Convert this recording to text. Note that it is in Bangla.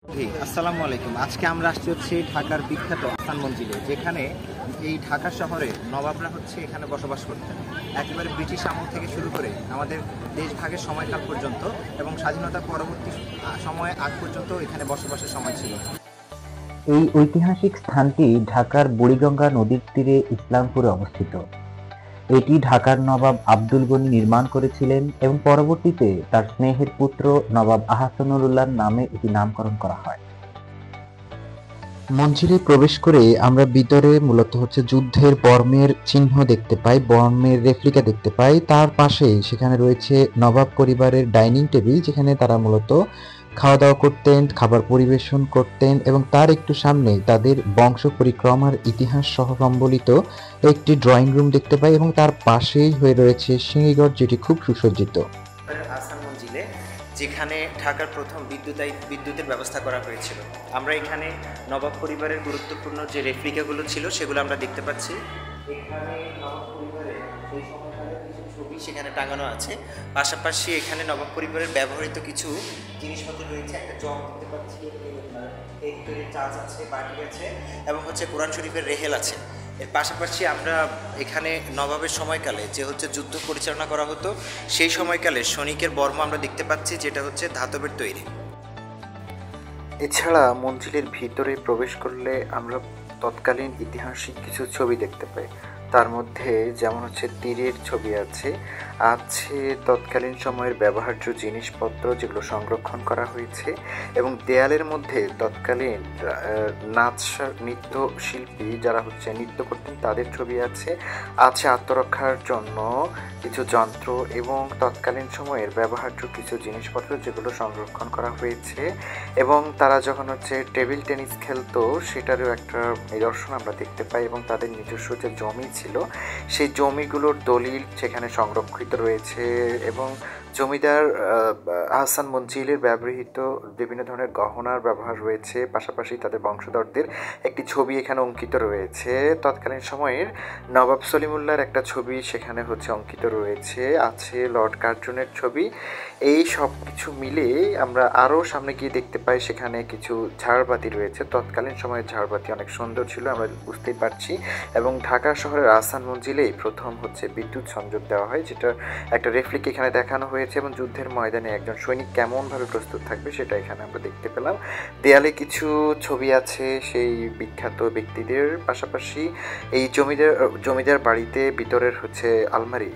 আসসালামু আলাইকুম। আজকে আমরা আসছি ঢাকার বিখ্যাত আহসান মঞ্জিলে, যেখানে এই ঢাকা শহরে নবাবরা এখানে বসবাস করতেন। একেবারে ব্রিটিশ আমল থেকে শুরু করে আমাদের দেশভাগের সময়কাল পর্যন্ত এবং স্বাধীনতা পরবর্তী সময় আগ পর্যন্ত এখানে বসবাসের সময় ছিল। এই ঐতিহাসিক স্থানটি ঢাকার বুড়িগঙ্গা নদীর তীরে ইসলামপুরে অবস্থিত। এটি ঢাকার নবাব আব্দুল গনি নির্মাণ করেছিলেন এবং পরবর্তীতে তার স্নেহের পুত্র নবাব আহসানুল্লাহর নামে এটি নামকরণ করা হয়। মঞ্জিলে প্রবেশ করে আমরা ভিতরে মূলত যুদ্ধের বর্মের চিহ্ন দেখতে পাই, বর্মের রেপ্লিকা দেখতে পাই। তার পাশেই সেখানে রয়েছে নবাব পরিবারের ডাইনিং টেবিল, যেখানে তারা মূলত খাওয়া দাওয়া করতেন, খাবার পরিবেশন করতেন এবং তার একটু সামনেই তাদের বংশ পরিক্রমার ইতিহাস সহ সম্বলিত একটি ড্রয়িং রুম দেখতে পাই এবং তার পাশেই হয়ে রয়েছে সিঁড়িঘর, যেটি খুব সুসজ্জিত। আহসান মঞ্জিলে যেখানে ঢাকার প্রথম বিদ্যুতের ব্যবস্থা করা হয়েছিল। আমরা এখানে নবাব পরিবারের গুরুত্বপূর্ণ যে রেপ্লিকাগুলো ছিল সেগুলো আমরা দেখতে পাচ্ছি। এখানে নবাব পরিবারের সেই সময়কালের কিছু ছবি সেখানে টাঙানো আছে। পাশাপাশি এখানে নবাব পরিবারের ব্যবহৃত কিছু জিনিসপত্র রয়েছে। একটা জগ দেখতে পাচ্ছি, চার্জ আছে, বাটি আছে এবং কোরআন শরীফের রেহেল আছে। এর পাশাপাশি আমরা এখানে নবাবের সময়কালে যে যুদ্ধ পরিচালনা করা হতো, সেই সময়কালে সৈনিকের বর্ম আমরা দেখতে পাচ্ছি, যেটা ধাতবের তৈরি। এছাড়া মঞ্জিলের ভিতরে প্রবেশ করলে আমরা তৎকালীন ঐতিহাসিক কিছু ছবি দেখতে পাই। তার মধ্যে যেমন তীরের ছবি আছে তৎকালীন সময়ের ব্যবহার্য জিনিসপত্র যেগুলো সংরক্ষণ করা হয়েছে, এবং দেয়ালের মধ্যে তৎকালীন নৃত্য শিল্পী যারা নৃত্য করতেন তাদের ছবি আছে। আত্মরক্ষার জন্য কিছু যন্ত্র এবং তৎকালীন সময়ের ব্যবহার্য কিছু জিনিসপত্র যেগুলো সংরক্ষণ করা হয়েছে, এবং তারা যখন টেবিল টেনিস খেলতো সেটারও একটা নিদর্শন আমরা দেখতে পাই, এবং তাদের নিজস্ব যে জমি ছিল সেই জমিগুলোর দলিল সেখানে সংরক্ষিত রয়েছে। এবং জমিদার আহসান মঞ্জিলের ব্যবহৃত বিভিন্ন ধরনের গহনার ব্যবহার রয়েছে। পাশাপাশি তাদের বংশধরদের একটি ছবি এখানে অঙ্কিত রয়েছে। তৎকালীন সময়ের নবাব সলিমুল্লাহর একটা ছবি সেখানে অঙ্কিত রয়েছে, আছে লর্ড কার্জনের ছবি। এই সব কিছু মিলে আমরা আরও সামনে গিয়ে দেখতে পাই সেখানে কিছু ঝাড়বাতি রয়েছে। তৎকালীন সময়ের ঝাড়বাতি অনেক সুন্দর ছিল, আমরা বুঝতেই পারছি। এবং ঢাকা শহরের আহসান মঞ্জিলেই প্রথম বিদ্যুৎ সংযোগ দেওয়া হয়, যেটা একটা রেপ্লিক এখানে দেখানো হয়েছে, এবং যুদ্ধের ময়দানে একজন সৈনিক কেমনভাবে প্রস্তুত থাকবে সেটা এখানে আমরা দেখতে পেলাম। দেয়ালে কিছু ছবি আছে সেই বিখ্যাত ব্যক্তিদের। পাশাপাশি এই জমিদার বাড়িতে ভিতরের আলমারি